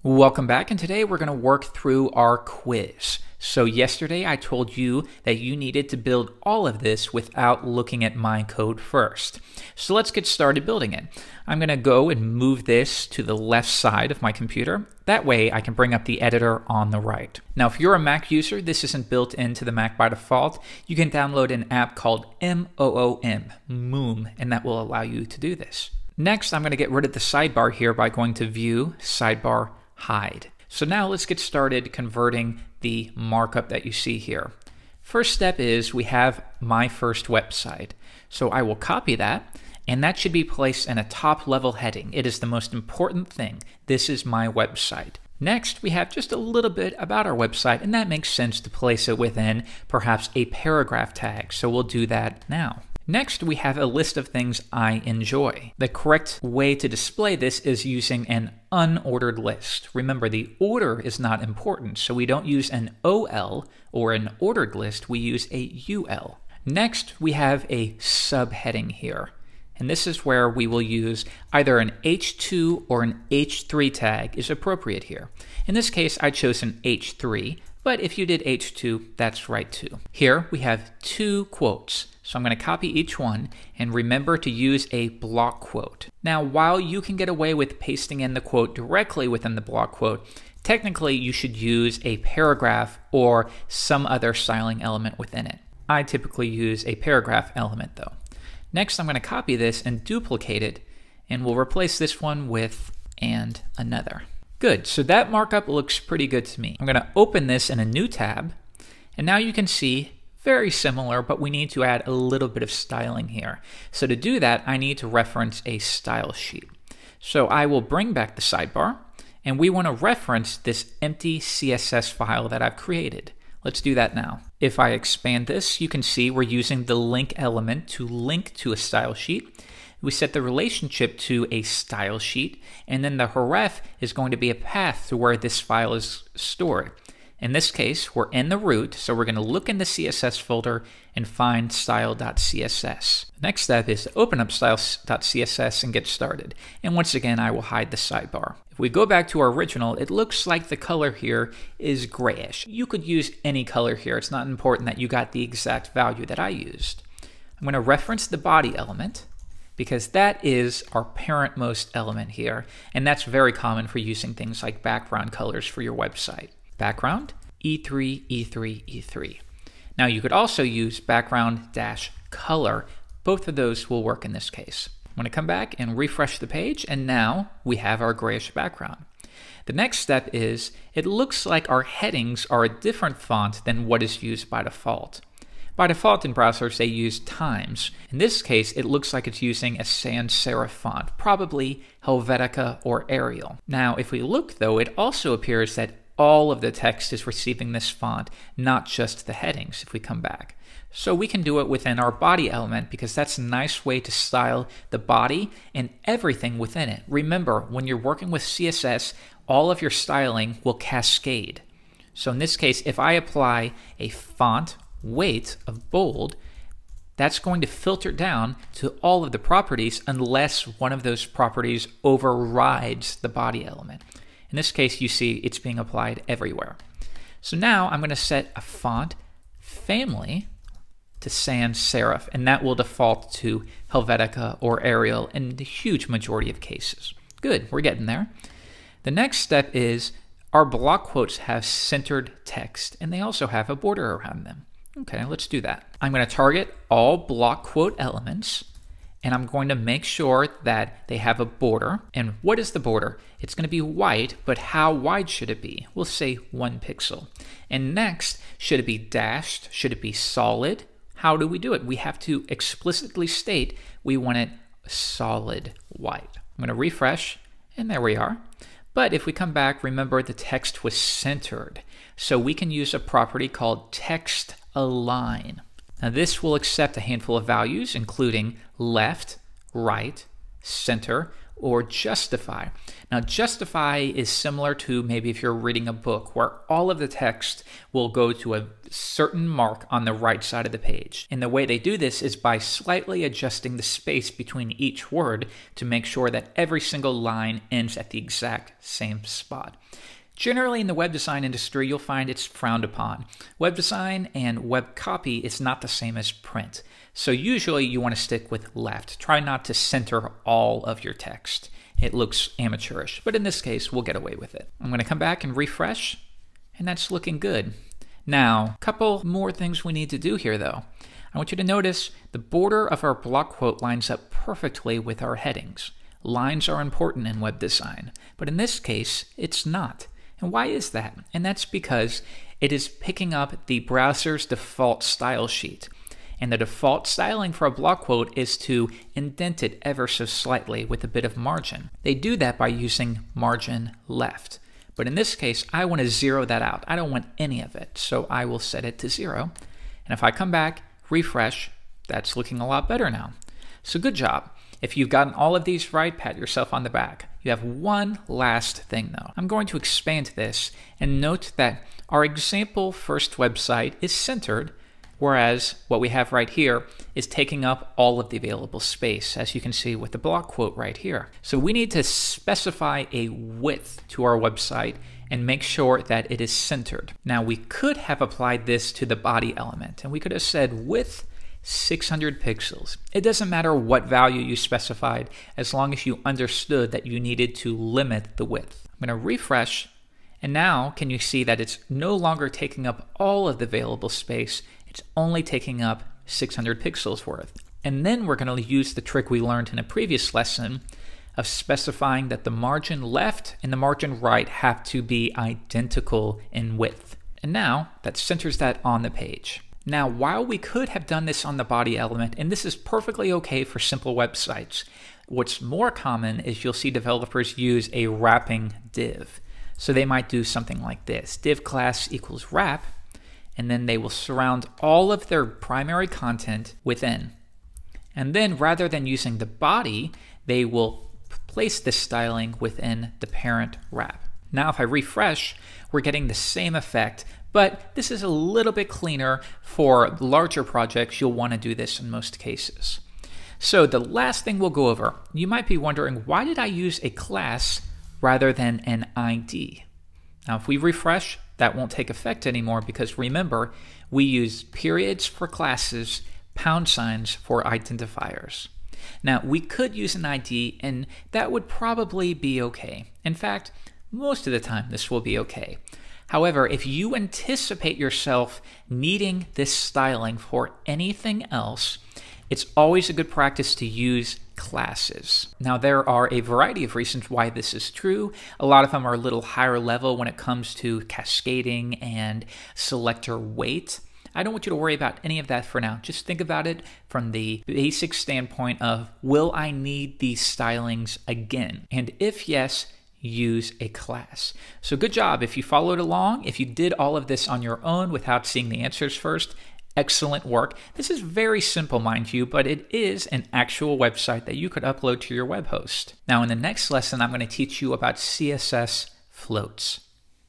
Welcome back, and today we're going to work through our quiz. So yesterday I told you that you needed to build all of this without looking at my code first. So let's get started building it. I'm going to go and move this to the left side of my computer. That way I can bring up the editor on the right. Now if you're a Mac user, this isn't built into the Mac by default. You can download an app called Moom, and that will allow you to do this. Next, I'm going to get rid of the sidebar here by going to View, Sidebar, Hide. So now let's get started converting the markup that you see here. First step is we have my first website. So I will copy that, and that should be placed in a top level heading. It is the most important thing. This is my website. Next, we have just a little bit about our website, and that makes sense to place it within perhaps a paragraph tag. So we'll do that now. Next, we have a list of things I enjoy. The correct way to display this is using an unordered list. Remember, the order is not important, so we don't use an OL or an ordered list, we use a UL. Next, we have a subheading here. And this is where we will use either an H2 or an H3 tag is appropriate here. In this case, I chose an H3, but if you did H2, that's right too. Here we have two quotes. So I'm going to copy each one and remember to use a block quote. Now, while you can get away with pasting in the quote directly within the block quote, technically you should use a paragraph or some other styling element within it. I typically use a paragraph element though. Next, I'm going to copy this and duplicate it, and we'll replace this one with and another. Good, so that markup looks pretty good to me. I'm going to open this in a new tab, and now you can see very similar, but we need to add a little bit of styling here. So to do that, I need to reference a style sheet. So I will bring back the sidebar, and we want to reference this empty CSS file that I've created. Let's do that now. If I expand this, you can see we're using the link element to link to a style sheet. We set the relationship to a style sheet, and then the href is going to be a path to where this file is stored. In this case, we're in the root, so we're going to look in the CSS folder and find style.css. The next step is to open up style.css and get started. And once again, I will hide the sidebar. If we go back to our original, it looks like the color here is grayish. You could use any color here. It's not important that you got the exact value that I used. I'm going to reference the body element, because that is our parentmost element here, and that's very common for using things like background colors for your website. Background, E3, E3, E3. Now you could also use background-color. Both of those will work in this case. I'm going to come back and refresh the page, and now we have our grayish background. The next step is, it looks like our headings are a different font than what is used by default. By default in browsers, they use Times. In this case, it looks like it's using a sans serif font, probably Helvetica or Arial. Now, if we look though, it also appears that all of the text is receiving this font, not just the headings if we come back. So we can do it within our body element because that's a nice way to style the body and everything within it. Remember, when you're working with CSS, all of your styling will cascade. So in this case, if I apply a font weight of bold, that's going to filter down to all of the properties unless one of those properties overrides the body element. In this case, you see it's being applied everywhere. So now I'm going to set a font family to sans serif, and that will default to Helvetica or Arial in the huge majority of cases. Good, we're getting there. The next step is our block quotes have centered text, and they also have a border around them. Okay, let's do that. I'm going to target all block quote elements, and I'm going to make sure that they have a border. And what is the border? It's going to be white, but how wide should it be? We'll say 1 pixel. And next, should it be dashed? Should it be solid? How do we do it? We have to explicitly state we want it solid white. I'm going to refresh, and there we are. But if we come back, remember the text was centered. So we can use a property called text align. Now this will accept a handful of values, including left, right, center, or justify. Now, justify is similar to maybe if you're reading a book where all of the text will go to a certain mark on the right side of the page. And the way they do this is by slightly adjusting the space between each word to make sure that every single line ends at the exact same spot. Generally, in the web design industry, you'll find it's frowned upon. Web design and web copy is not the same as print. So usually you want to stick with left. Try not to center all of your text. It looks amateurish, but in this case, we'll get away with it. I'm going to come back and refresh, and that's looking good. Now, a couple more things we need to do here, though. I want you to notice the border of our block quote lines up perfectly with our headings. Lines are important in web design, but in this case, it's not. And why is that? And that's because it is picking up the browser's default style sheet. And the default styling for a block quote is to indent it ever so slightly with a bit of margin. They do that by using margin left. But in this case, I want to zero that out. I don't want any of it. So I will set it to 0. And if I come back, refresh, that's looking a lot better now. So good job. If you've gotten all of these right, pat yourself on the back. You have one last thing though. I'm going to expand this and note that our example first website is centered, whereas what we have right here is taking up all of the available space, as you can see with the block quote right here. So we need to specify a width to our website and make sure that it is centered. Now we could have applied this to the body element, and we could have said width 600 pixels. It doesn't matter what value you specified as long as you understood that you needed to limit the width. I'm going to refresh, and now can you see that it's no longer taking up all of the available space, it's only taking up 600 pixels worth. And then we're going to use the trick we learned in a previous lesson of specifying that the margin left and the margin right have to be identical in width. And now that centers that on the page. Now, while we could have done this on the body element, and this is perfectly okay for simple websites, what's more common is you'll see developers use a wrapping div. So they might do something like this, div class equals wrap, and then they will surround all of their primary content within. And then rather than using the body, they will place this styling within the parent wrap. Now if I refresh, we're getting the same effect, but this is a little bit cleaner. For larger projects, you'll want to do this in most cases. So the last thing we'll go over, you might be wondering, why did I use a class rather than an ID? Now if we refresh, that won't take effect anymore because remember, we use periods for classes, pound signs for identifiers. Now we could use an ID and that would probably be okay. In fact, most of the time this will be okay. However, if you anticipate yourself needing this styling for anything else, it's always a good practice to use classes. Now, there are a variety of reasons why this is true. A lot of them are a little higher level when it comes to cascading and selector weight. I don't want you to worry about any of that for now. Just think about it from the basic standpoint of, will I need these stylings again? And if yes, use a class. So good job if you followed along. If you did all of this on your own without seeing the answers first, excellent work. This is very simple, mind you, but it is an actual website that you could upload to your web host. Now in the next lesson, I'm going to teach you about CSS floats.